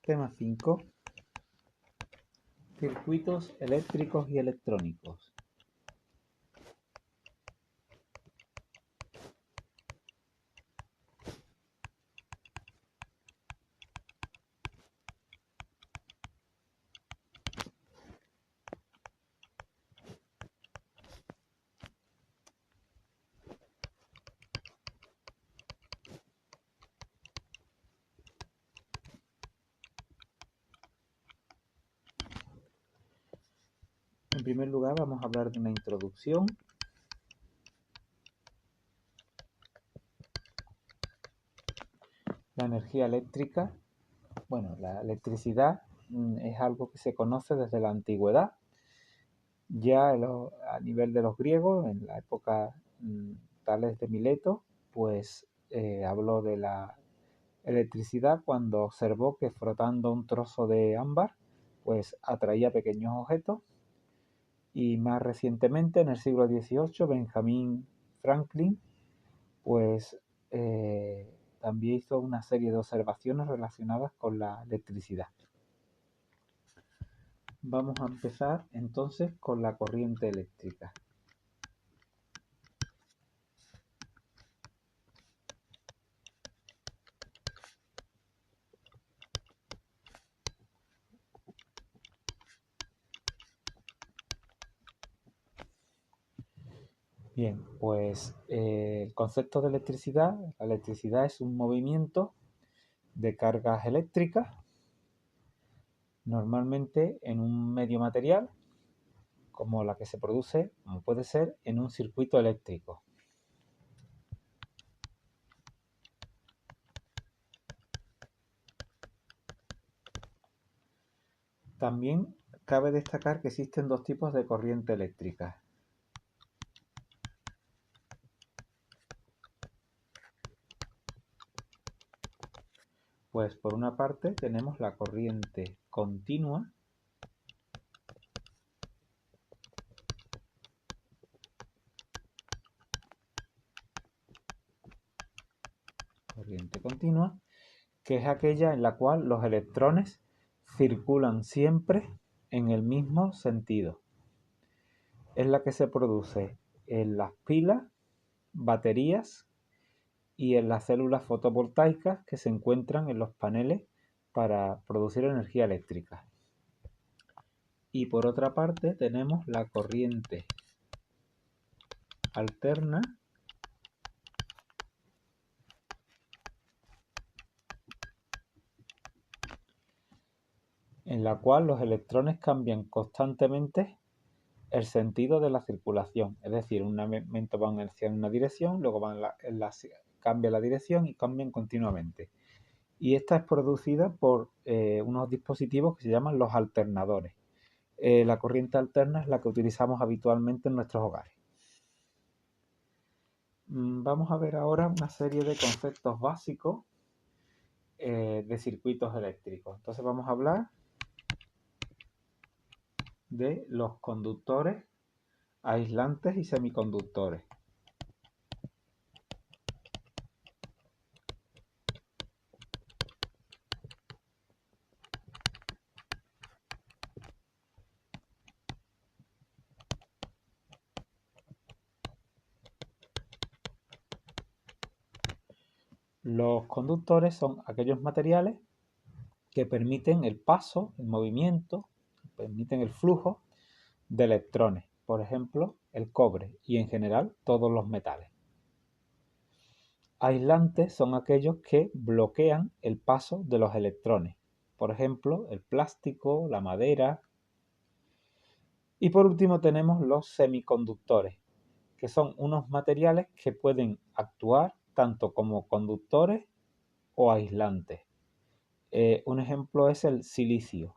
Tema 5. Circuitos eléctricos y electrónicos. En primer lugar, vamos a hablar de una introducción. La energía eléctrica, la electricidad es algo que se conoce desde la antigüedad. Ya a nivel de los griegos, en la época Tales de Mileto, pues habló de la electricidad cuando observó que frotando un trozo de ámbar, pues atraía pequeños objetos. Y más recientemente, en el siglo XVIII, Benjamin Franklin, pues también hizo una serie de observaciones relacionadas con la electricidad. Vamos a empezar entonces con la corriente eléctrica. Bien, pues el concepto de electricidad, la electricidad es un movimiento de cargas eléctricas, normalmente en un medio material, como la que se produce, como puede ser, en un circuito eléctrico. También cabe destacar que existen dos tipos de corriente eléctrica. Pues por una parte tenemos la corriente continua, que es aquella en la cual los electrones circulan siempre en el mismo sentido. Es la que se produce en las pilas, baterías y en las células fotovoltaicas que se encuentran en los paneles para producir energía eléctrica. Y por otra parte tenemos la corriente alterna, en la cual los electrones cambian constantemente el sentido de la circulación. Es decir, un momento van en una dirección, luego cambia la dirección y cambian continuamente. Y esta es producida por unos dispositivos que se llaman los alternadores. La corriente alterna es la que utilizamos habitualmente en nuestros hogares. Vamos a ver ahora una serie de conceptos básicos de circuitos eléctricos. Entonces vamos a hablar de los conductores, aislantes y semiconductores. Los conductores son aquellos materiales que permiten el paso, el movimiento, permiten el flujo de electrones, por ejemplo, el cobre y en general todos los metales. Aislantes son aquellos que bloquean el paso de los electrones, por ejemplo, el plástico, la madera. Y por último tenemos los semiconductores, que son unos materiales que pueden actuar tanto como conductores o aislantes. Un ejemplo es el silicio.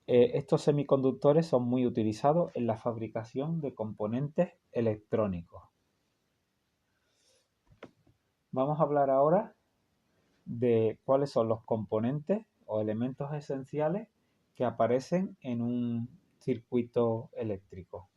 Estos semiconductores son muy utilizados en la fabricación de componentes electrónicos. Vamos a hablar ahora de cuáles son los componentes o elementos esenciales que aparecen en un circuito eléctrico.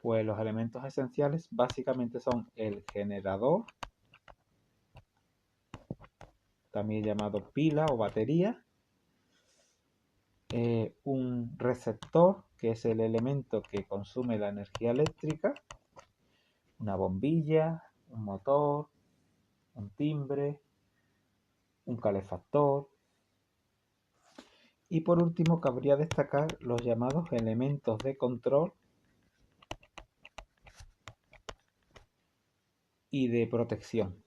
Pues los elementos esenciales básicamente son el generador, también llamado pila o batería, un receptor, que es el elemento que consume la energía eléctrica, una bombilla, un motor, un timbre, un calefactor. Y por último cabría destacar los llamados elementos de control y de protección,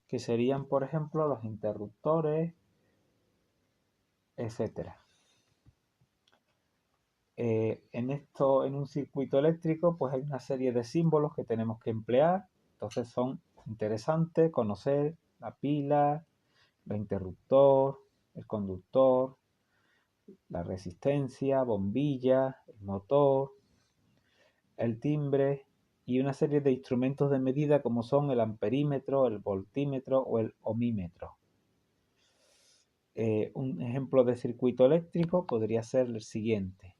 que serían, por ejemplo, los interruptores, etcétera. En un circuito eléctrico, pues hay una serie de símbolos que tenemos que emplear. Entonces son interesantes conocer la pila, el interruptor, el conductor, la resistencia, bombilla, el motor, el timbre y una serie de instrumentos de medida como son el amperímetro, el voltímetro o el ohmímetro. Un ejemplo de circuito eléctrico podría ser el siguiente.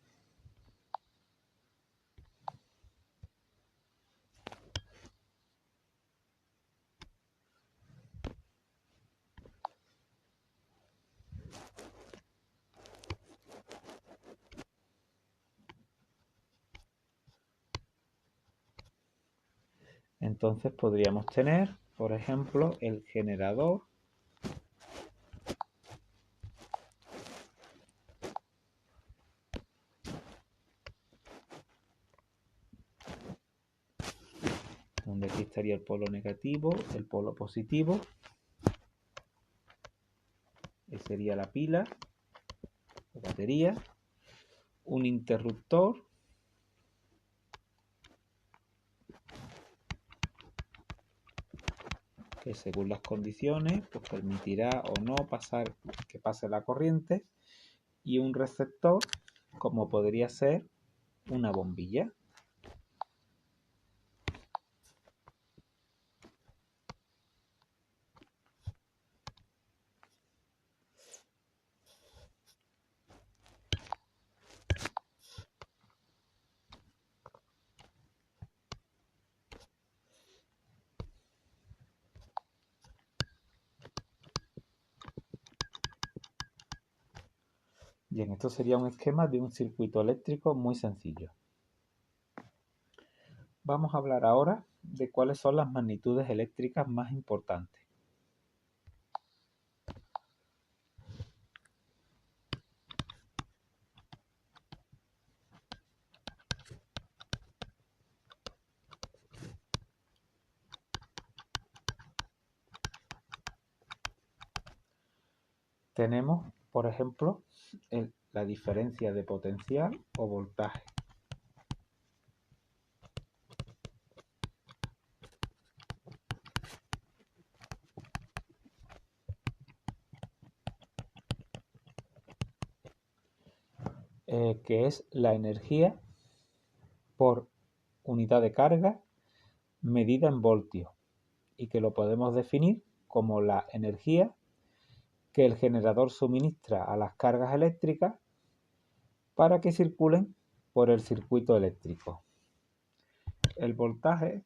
Entonces podríamos tener, por ejemplo, el generador, donde aquí estaría el polo negativo, el polo positivo, que sería la pila, la batería, un interruptor, que según las condiciones pues permitirá o no que pase la corriente, y un receptor, como podría ser una bombilla. Bien, esto sería un esquema de un circuito eléctrico muy sencillo. Vamos a hablar ahora de cuáles son las magnitudes eléctricas más importantes. Tenemos, por ejemplo, la diferencia de potencial o voltaje. Que es la energía por unidad de carga medida en voltios, y que lo podemos definir como la energía que el generador suministra a las cargas eléctricas para que circulen por el circuito eléctrico. El voltaje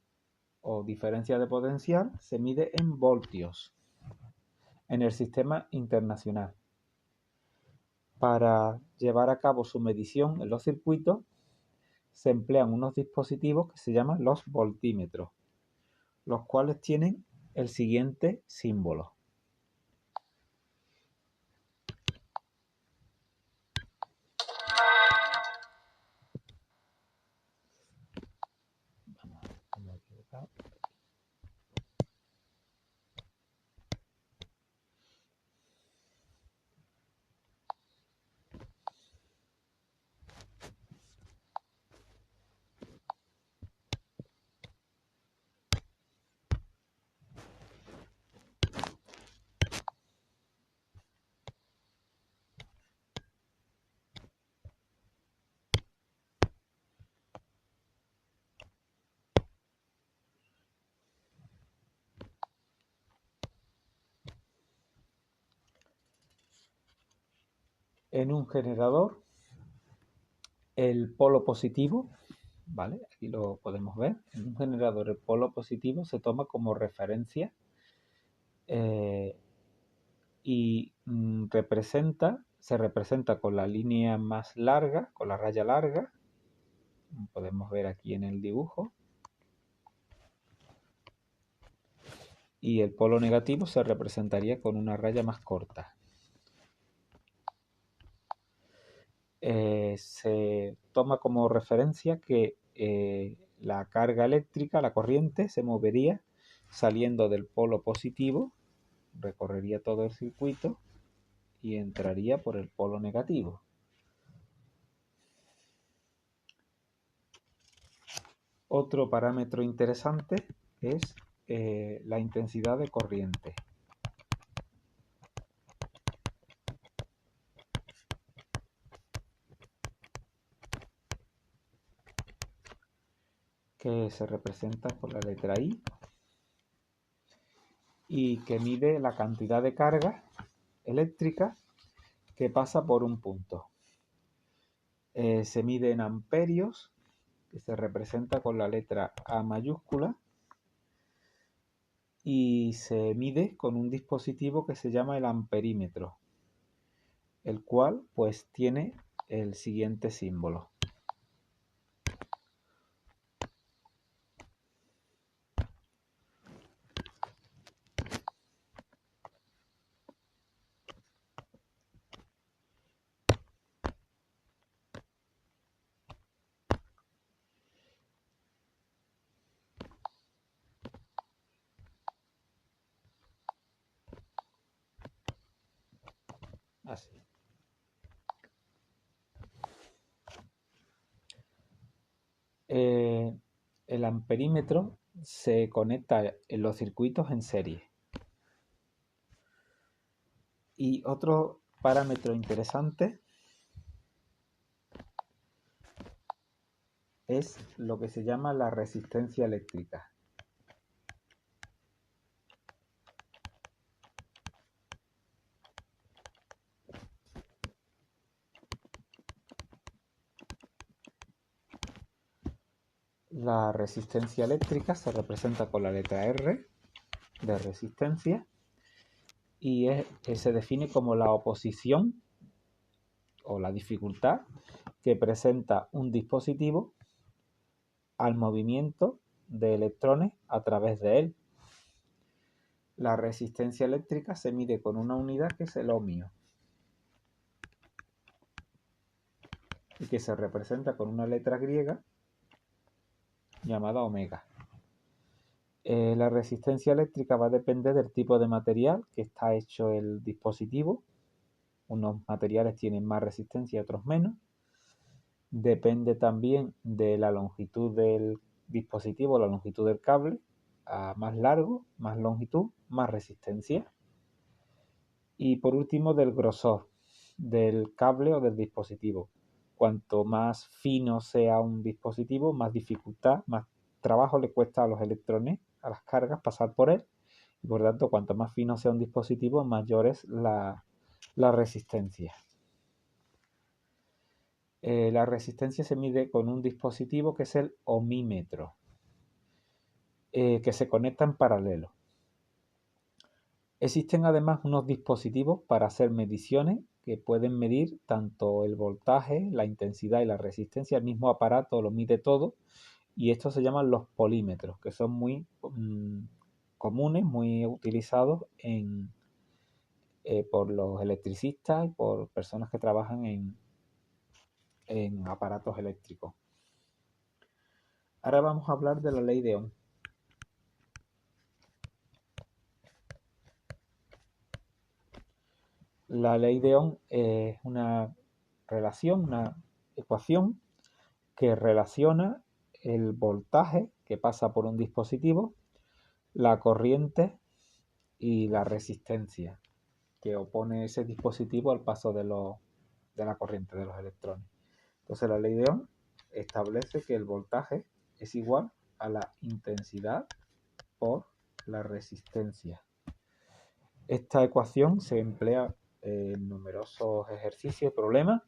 o diferencia de potencial se mide en voltios en el sistema internacional. Para llevar a cabo su medición en los circuitos se emplean unos dispositivos que se llaman los voltímetros, los cuales tienen el siguiente símbolo. En un generador El polo positivo, ¿vale? Aquí lo podemos ver. En un generador el polo positivo se toma como referencia y se representa con la línea más larga, con la raya larga. Podemos ver aquí en el dibujo. Y el polo negativo se representaría con una raya más corta. Se toma como referencia que la carga eléctrica, la corriente, se movería saliendo del polo positivo, recorrería todo el circuito y entraría por el polo negativo. Otro parámetro interesante es la intensidad de corriente. Que se representa por la letra I y que mide la cantidad de carga eléctrica que pasa por un punto. Se mide en amperios, que se representa con la letra A mayúscula, y se mide con un dispositivo que se llama el amperímetro, el cual pues tiene el siguiente símbolo. Así. El amperímetro se conecta en los circuitos en serie. Y otro parámetro interesante es lo que se llama la resistencia eléctrica. La resistencia eléctrica se representa con la letra R de resistencia y se define como la oposición o la dificultad que presenta un dispositivo al movimiento de electrones a través de él. La resistencia eléctrica se mide con una unidad que es el ohmio y que se representa con una letra griega llamada omega. La resistencia eléctrica va a depender del tipo de material que está hecho el dispositivo. Unos materiales tienen más resistencia y otros menos. Depende también de la longitud del dispositivo, la longitud del cable. A más largo, más longitud, más resistencia. Y por último, del grosor del cable o del dispositivo. Cuanto más fino sea un dispositivo, más dificultad, más trabajo le cuesta a los electrones, a las cargas, pasar por él. Y por tanto, cuanto más fino sea un dispositivo, mayor es la resistencia. La resistencia se mide con un dispositivo que es el ohmímetro, que se conecta en paralelo. Existen además unos dispositivos para hacer mediciones que pueden medir tanto el voltaje, la intensidad y la resistencia. El mismo aparato lo mide todo y estos se llaman los polímetros, que son muy comunes, muy utilizados por los electricistas y por personas que trabajan en aparatos eléctricos. Ahora vamos a hablar de la ley de Ohm. La ley de Ohm es una relación, una ecuación que relaciona el voltaje que pasa por un dispositivo, la corriente y la resistencia que opone ese dispositivo al paso de la corriente de los electrones. Entonces la ley de Ohm establece que el voltaje es igual a la intensidad por la resistencia. Esta ecuación se emplea en numerosos ejercicios y problemas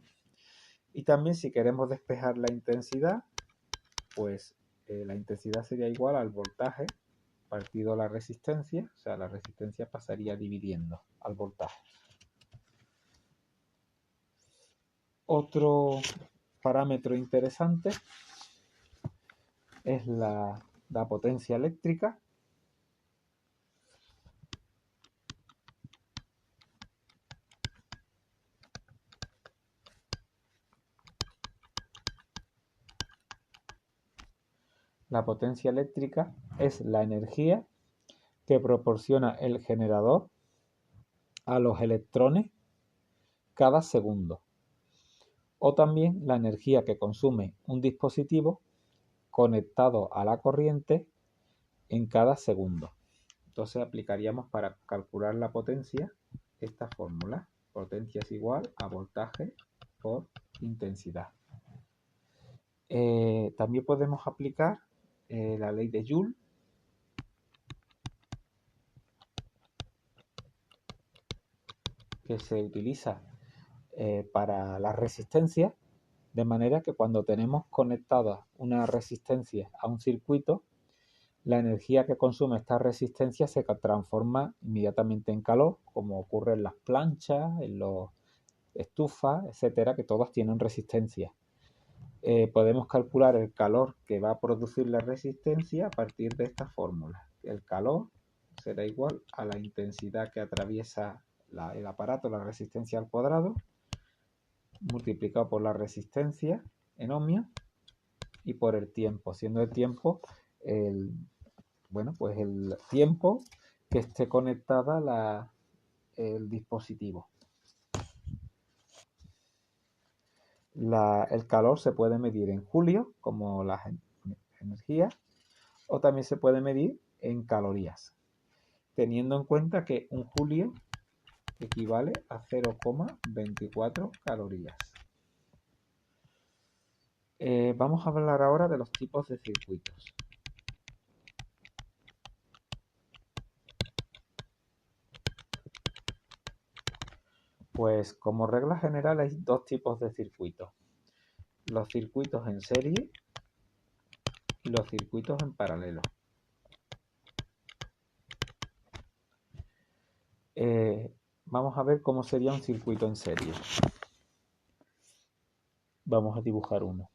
Y también si queremos despejar la intensidad, pues la intensidad sería igual al voltaje partido la resistencia, o sea, la resistencia pasaría dividiendo al voltaje. Otro parámetro interesante es la potencia eléctrica. La potencia eléctrica es la energía que proporciona el generador a los electrones cada segundo, o también la energía que consume un dispositivo conectado a la corriente en cada segundo. Entonces aplicaríamos para calcular la potencia esta fórmula. Potencia es igual a voltaje por intensidad. También podemos aplicar la ley de Joule, que se utiliza para la resistencia, de manera que cuando tenemos conectada una resistencia a un circuito, la energía que consume esta resistencia se transforma inmediatamente en calor, como ocurre en las planchas, en las estufas, etcétera, que todas tienen resistencia. Podemos calcular el calor que va a producir la resistencia a partir de esta fórmula. El calor será igual a la intensidad que atraviesa el aparato, la resistencia al cuadrado, multiplicado por la resistencia en ohmios y por el tiempo, siendo el tiempo el tiempo que esté conectada el dispositivo. El calor se puede medir en julios, como las energías, o también se puede medir en calorías, teniendo en cuenta que un julio equivale a 0,24 calorías. Vamos a hablar ahora de los tipos de circuitos. Pues como regla general hay dos tipos de circuitos: los circuitos en serie y los circuitos en paralelo. Vamos a ver cómo sería un circuito en serie. Vamos a dibujar uno.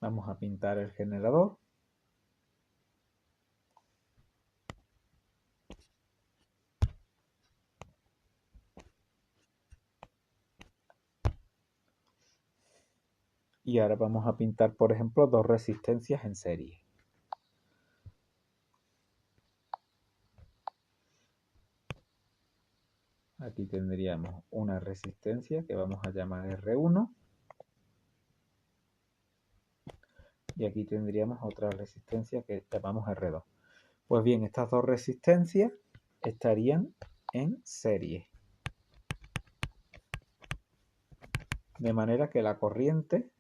Vamos a pintar el generador. Y ahora vamos a pintar, por ejemplo, dos resistencias en serie. Aquí tendríamos una resistencia que vamos a llamar R1. Y aquí tendríamos otra resistencia que llamamos R2. Pues bien, estas dos resistencias estarían en serie. De manera que la corriente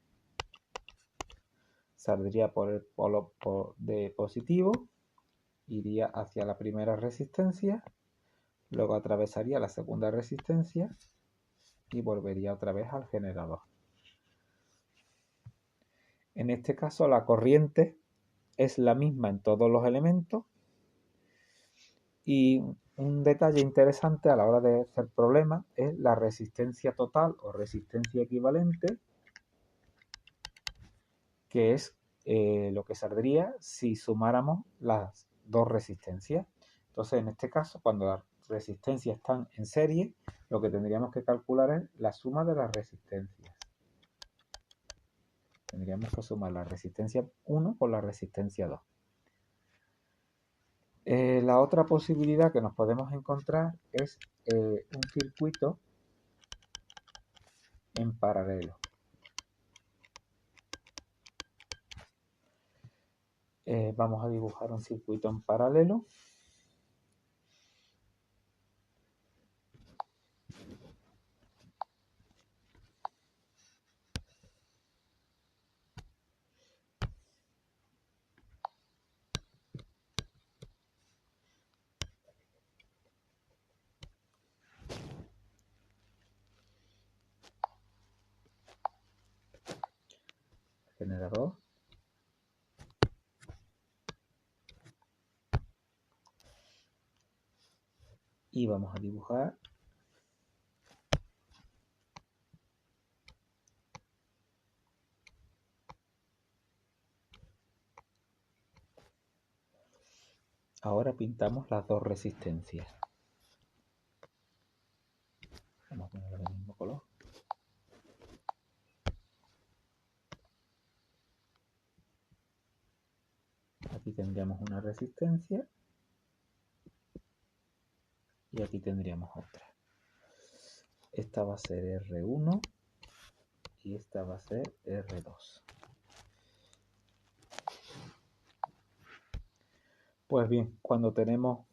saldría por el polo de positivo, iría hacia la primera resistencia, luego atravesaría la segunda resistencia y volvería otra vez al generador. En este caso la corriente es la misma en todos los elementos, y un detalle interesante a la hora de hacer problemas es la resistencia total o resistencia equivalente, que es lo que saldría si sumáramos las dos resistencias. Entonces, en este caso, cuando las resistencias están en serie, lo que tendríamos que calcular es la suma de las resistencias. Tendríamos que sumar la resistencia 1 con la resistencia 2. La otra posibilidad que nos podemos encontrar es un circuito en paralelo. Vamos a dibujar un circuito en paralelo. generador. Y vamos a dibujar ahora pintamos las dos resistencias. Vamos a poner el mismo color. Aquí tendríamos una resistencia y aquí tendríamos otra. Esta va a ser R1 y esta va a ser R2. Pues bien, cuando tenemos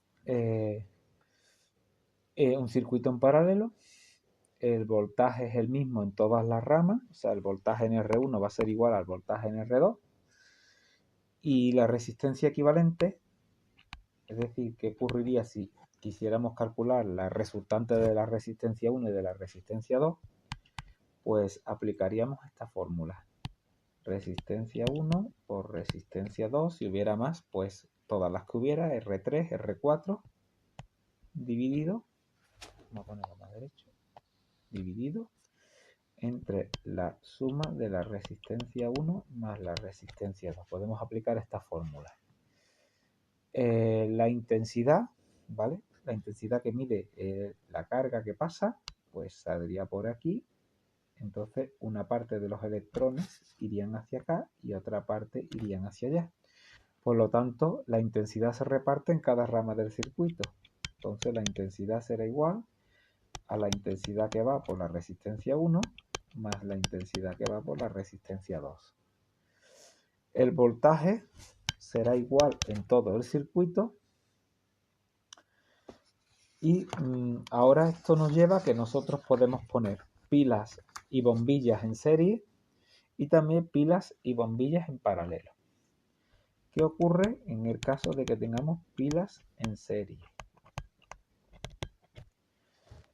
un circuito en paralelo, el voltaje es el mismo en todas las ramas, o sea, el voltaje en R1 va a ser igual al voltaje en R2, y la resistencia equivalente, es decir, ¿qué ocurriría si quisiéramos calcular la resultante de la resistencia 1 y de la resistencia 2? Pues aplicaríamos esta fórmula. Resistencia 1 por resistencia 2, si hubiera más, pues todas las que hubiera, R3, R4, dividido, vamos a ponerlo más derecho, dividido entre la suma de la resistencia 1 más la resistencia 2. Podemos aplicar esta fórmula. La intensidad, ¿vale? La intensidad que mide la carga que pasa, pues saldría por aquí. Entonces una parte de los electrones irían hacia acá y otra parte irían hacia allá. Por lo tanto, la intensidad se reparte en cada rama del circuito. Entonces la intensidad será igual a la intensidad que va por la resistencia 1 más la intensidad que va por la resistencia 2. El voltaje será igual en todo el circuito. Y ahora esto nos lleva a que nosotros podemos poner pilas y bombillas en serie y también pilas y bombillas en paralelo. ¿Qué ocurre en el caso de que tengamos pilas en serie?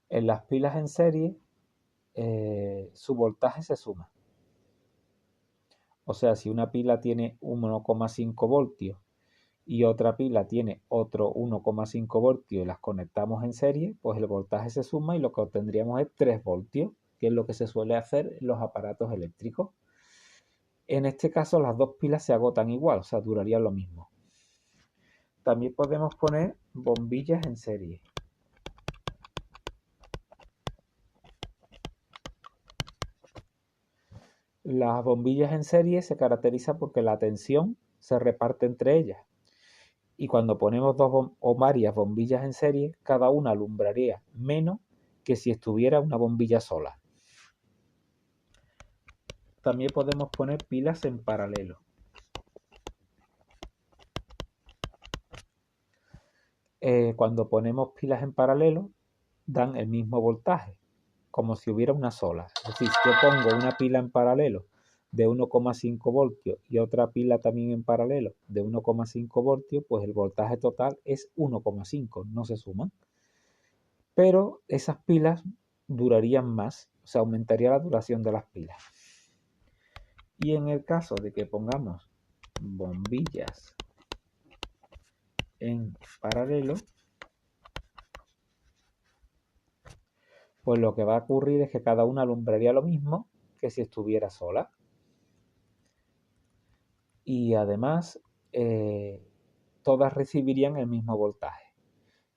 En las pilas en serie, su voltaje se suma. O sea, si una pila tiene 1,5 voltios y otra pila tiene otro 1,5 voltios y las conectamos en serie, pues el voltaje se suma y lo que obtendríamos es 3 voltios, que es lo que se suele hacer en los aparatos eléctricos. En este caso las dos pilas se agotan igual, o sea, durarían lo mismo. También podemos poner bombillas en serie. Las bombillas en serie se caracterizan porque la tensión se reparte entre ellas. Y cuando ponemos dos o varias bombillas en serie, cada una alumbraría menos que si estuviera una bombilla sola. También podemos poner pilas en paralelo. Cuando ponemos pilas en paralelo, dan el mismo voltaje, como si hubiera una sola. Es decir, si yo pongo una pila en paralelo de 1,5 voltios y otra pila también en paralelo de 1,5 voltios, pues el voltaje total es 1,5, no se suman. Pero esas pilas durarían más, o sea, aumentaría la duración de las pilas. Y en el caso de que pongamos bombillas en paralelo, pues lo que va a ocurrir es que cada una alumbraría lo mismo que si estuviera sola. Y además, todas recibirían el mismo voltaje,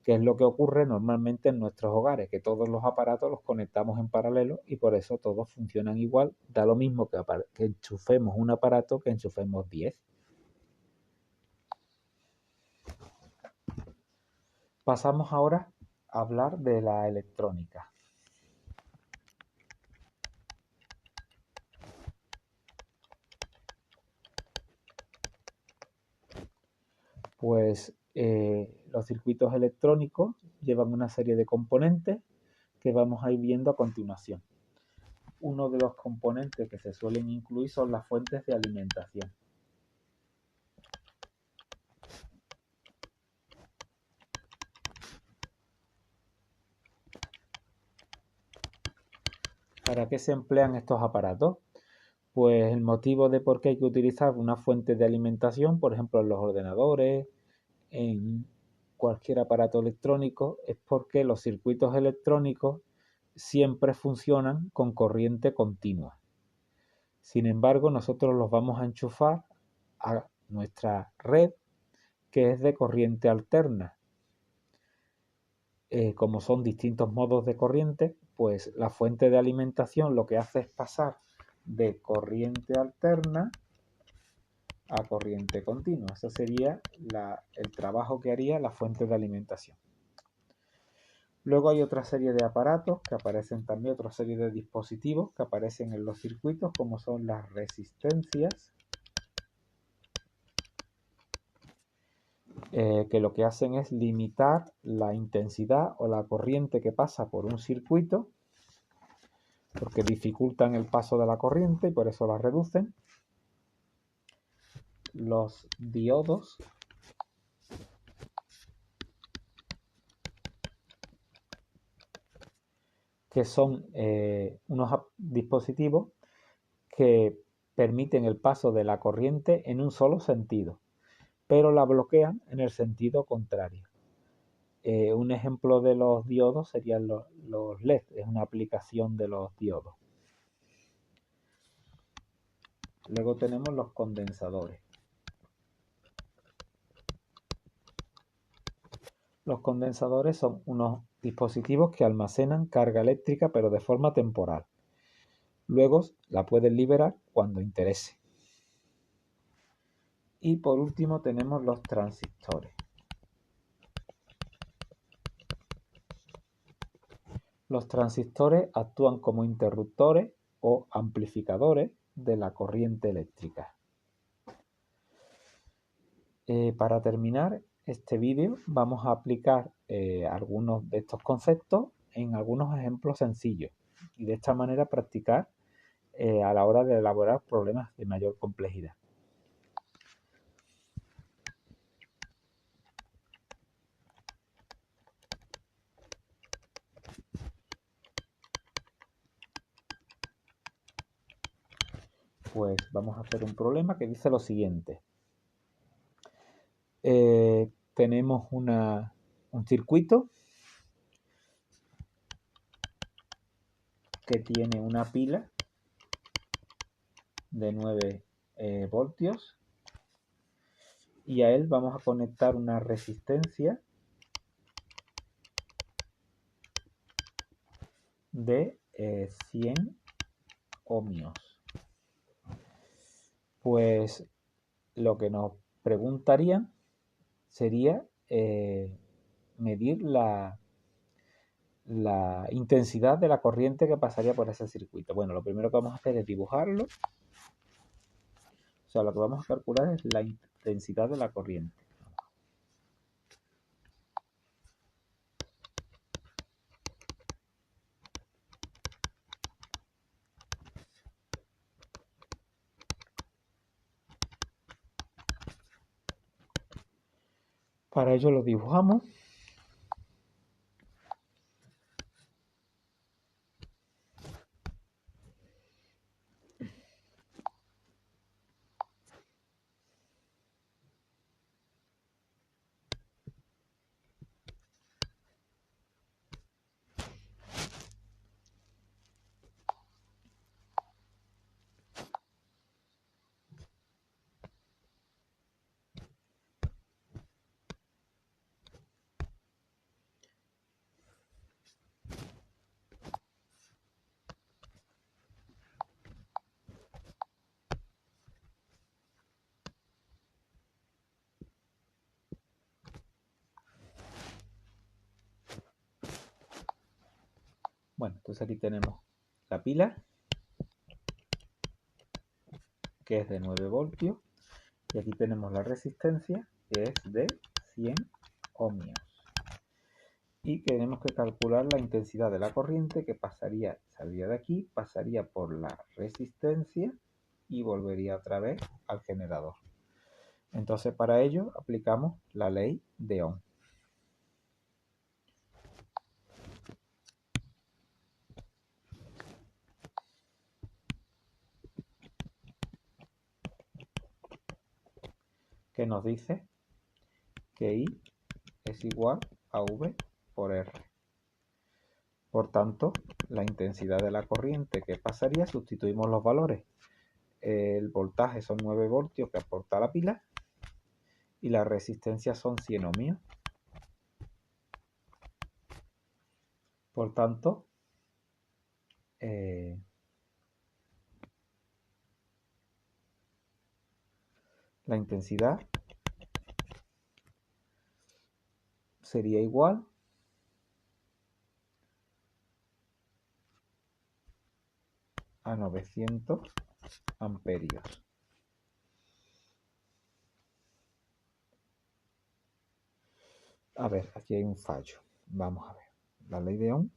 que es lo que ocurre normalmente en nuestros hogares, que todos los aparatos los conectamos en paralelo y por eso todos funcionan igual. Da lo mismo que enchufemos un aparato que enchufemos 10. Pasamos ahora a hablar de la electrónica. Pues los circuitos electrónicos llevan una serie de componentes que vamos a ir viendo a continuación. Uno de los componentes que se suelen incluir son las fuentes de alimentación. ¿Para qué se emplean estos aparatos? Pues el motivo de por qué hay que utilizar una fuente de alimentación, por ejemplo en los ordenadores, en cualquier aparato electrónico, es porque los circuitos electrónicos siempre funcionan con corriente continua. Sin embargo, nosotros los vamos a enchufar a nuestra red, que es de corriente alterna. Como son distintos modos de corriente, pues la fuente de alimentación lo que hace es pasar de corriente alterna a corriente continua. Ese sería el trabajo que haría la fuente de alimentación. Luego hay otra serie de aparatos que aparecen también, otra serie de dispositivos que aparecen en los circuitos, como son las resistencias, que lo que hacen es limitar la intensidad o la corriente que pasa por un circuito, porque dificultan el paso de la corriente y por eso la reducen. Los diodos, que son unos dispositivos que permiten el paso de la corriente en un solo sentido, pero la bloquean en el sentido contrario. Un ejemplo de los diodos serían los LED, es una aplicación de los diodos. Luego tenemos los condensadores. Los condensadores son unos dispositivos que almacenan carga eléctrica pero de forma temporal. Luego la pueden liberar cuando interese. Y por último tenemos los transistores. Los transistores actúan como interruptores o amplificadores de la corriente eléctrica. Para terminar este vídeo vamos a aplicar algunos de estos conceptos en algunos ejemplos sencillos y de esta manera practicar a la hora de elaborar problemas de mayor complejidad. Pues vamos a hacer un problema que dice lo siguiente. Tenemos un circuito que tiene una pila de 9 voltios y a él vamos a conectar una resistencia de 100 ohmios. Pues lo que nos preguntarían sería medir la intensidad de la corriente que pasaría por ese circuito. Bueno, lo primero que vamos a hacer es dibujarlo. O sea, lo que vamos a calcular es la intensidad de la corriente. Para ello lo dibujamos. Bueno, entonces aquí tenemos la pila, que es de 9 voltios, y aquí tenemos la resistencia, que es de 100 ohmios. Y tenemos que calcular la intensidad de la corriente que saldría de aquí, pasaría por la resistencia y volvería otra vez al generador. Entonces para ello aplicamos la ley de Ohm. que nos dice que I es igual a V por R. Por tanto, la intensidad de la corriente que pasaría, sustituimos los valores. El voltaje son 9 voltios que aporta la pila y la resistencia son 100 ohmios. Por tanto, la intensidad sería igual a 900 amperios. A ver, aquí hay un fallo. Vamos a ver. La ley de Ohm.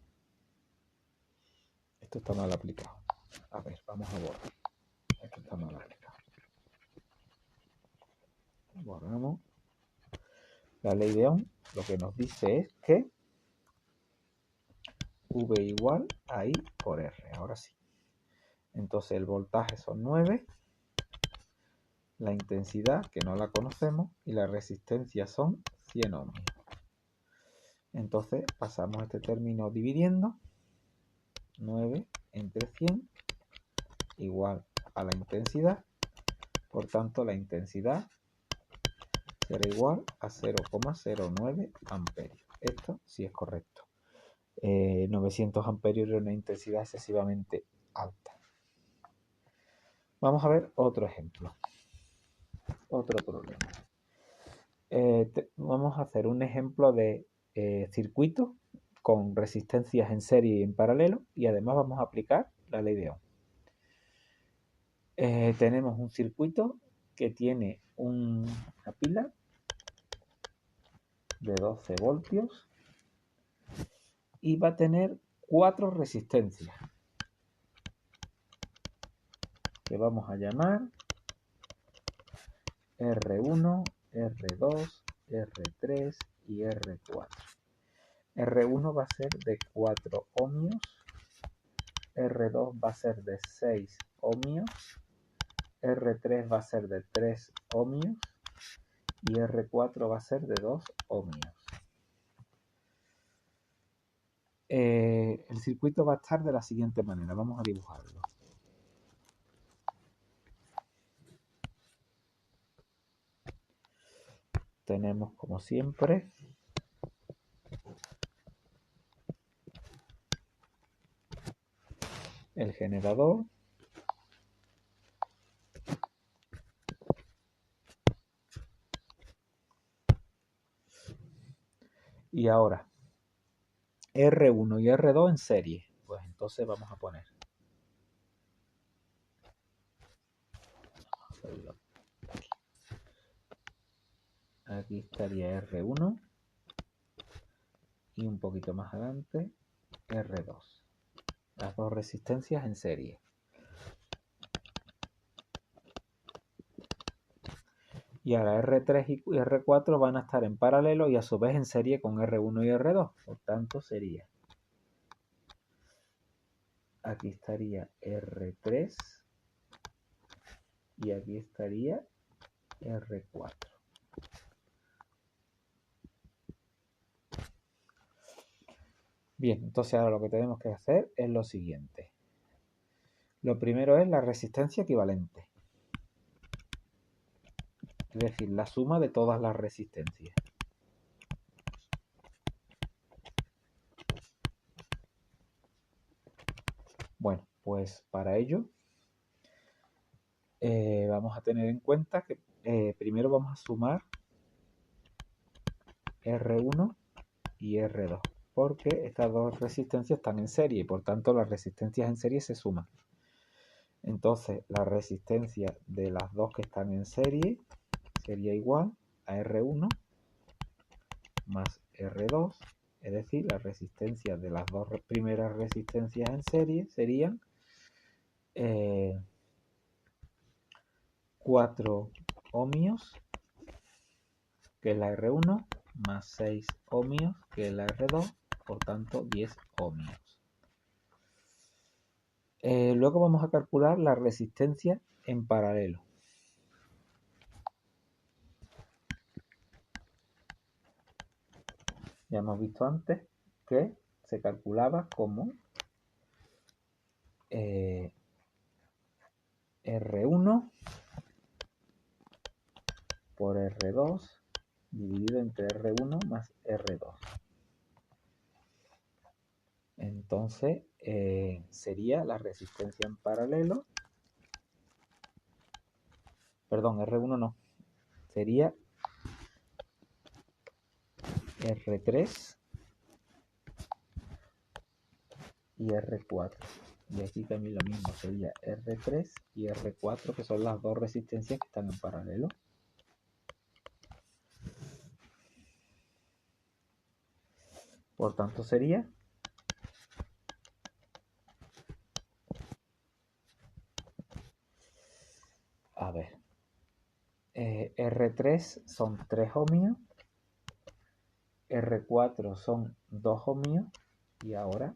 Esto está mal aplicado. A ver, vamos a borrar. Esto está mal aplicado. Borramos. La ley de Ohm lo que nos dice es que V igual a I por R. Ahora sí. Entonces el voltaje son 9. La intensidad, que no la conocemos, y la resistencia son 100 ohmios. Entonces pasamos este término dividiendo. 9 entre 100 igual a la intensidad. Por tanto, la intensidad será igual a 0,09 amperios. Esto sí es correcto. 900 amperios es una intensidad excesivamente alta. Vamos a ver otro ejemplo. Otro problema. Vamos a hacer un ejemplo de circuito con resistencias en serie y en paralelo, y además vamos a aplicar la ley de Ohm. Tenemos un circuito que tiene una pila de 12 voltios y va a tener 4 resistencias que vamos a llamar R1, R2, R3 y R4. R1 va a ser de 4 ohmios, R2 va a ser de 6 ohmios, R3 va a ser de 3 ohmios y R4 va a ser de 2 ohmios. El circuito va a estar de la siguiente manera. Vamos a dibujarlo. Tenemos, como siempre, el generador, y ahora R1 y R2 en serie. Pues entonces vamos a poner aquí estaría R1 y un poquito más adelante R2. Las dos resistencias en serie. Y ahora R3 y R4 van a estar en paralelo y a su vez en serie con R1 y R2. Por tanto sería, aquí estaría R3 y aquí estaría R4. Bien, entonces ahora lo que tenemos que hacer es lo siguiente. Lo primero es la resistencia equivalente. Es decir, la suma de todas las resistencias. Bueno, pues para ello vamos a tener en cuenta que primero vamos a sumar R1 y R2, porque estas dos resistencias están en serie y por tanto las resistencias en serie se suman. Entonces la resistencia de las dos que están en serie sería igual a R1 más R2, es decir, la resistencia de las dos primeras resistencias en serie serían 4 ohmios, que es la R1, más 6 ohmios, que es la R2, por tanto 10 ohmios. Luego vamos a calcular la resistencia en paralelo. Ya hemos visto antes que se calculaba como R1 por R2 dividido entre R1 más R2. Entonces sería la resistencia en paralelo. Perdón, R1 no. Sería R3 y R4. Y aquí también lo mismo, sería R3 y R4, que son las dos resistencias que están en paralelo. Por tanto sería R3 son 3 ohmios, R4 son 2 ohmios y ahora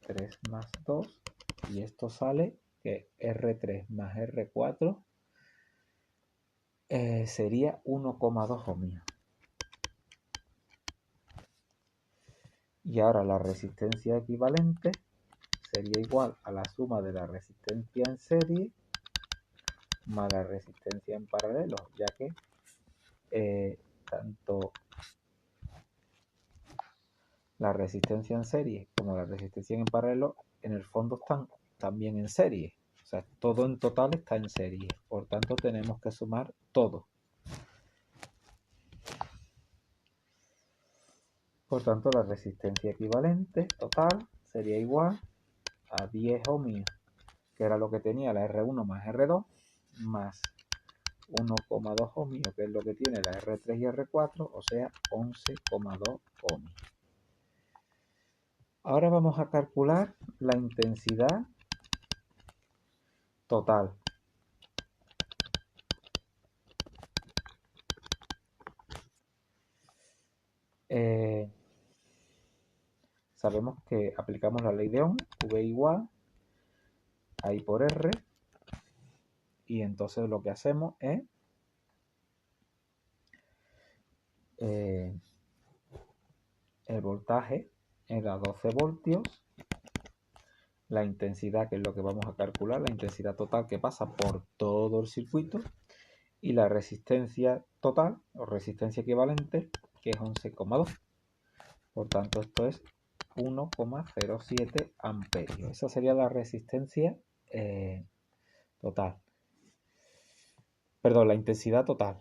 3 más 2 y esto sale que R3 más R4 sería 1,2 ohmios. Y ahora la resistencia equivalente sería igual a la suma de la resistencia en serie más la resistencia en paralelo, ya que tanto la resistencia en serie como la resistencia en paralelo en el fondo están también en serie. O sea, todo en total está en serie. Por tanto, tenemos que sumar todo. Por tanto, la resistencia equivalente total sería igual a 10 ohmios, que era lo que tenía la R1 más R2, más 1,2 ohmios, que es lo que tiene la R3 y R4, o sea, 11,2 ohmios. Ahora vamos a calcular la intensidad total. Sabemos que aplicamos la ley de Ohm, V igual a I por R, y entonces lo que hacemos es el voltaje era 12 voltios, la intensidad, que es lo que vamos a calcular, la intensidad total que pasa por todo el circuito, y la resistencia total o resistencia equivalente, que es 11,2. Por tanto, esto es 1,07 amperios. Esa sería la resistencia total. Perdón, la intensidad total.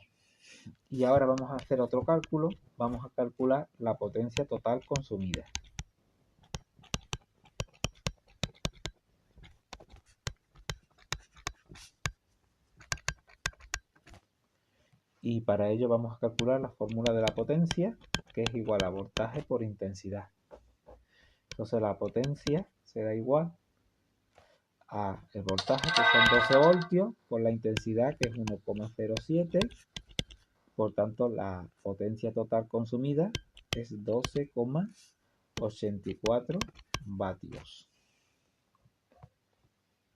Y ahora vamos a hacer otro cálculo. Vamos a calcular la potencia total consumida. Y para ello vamos a calcular la fórmula de la potencia, que es igual a voltaje por intensidad. Entonces la potencia será igual a el voltaje, que son 12 voltios, por la intensidad, que es 1,07. Por tanto, la potencia total consumida es 12,84 vatios.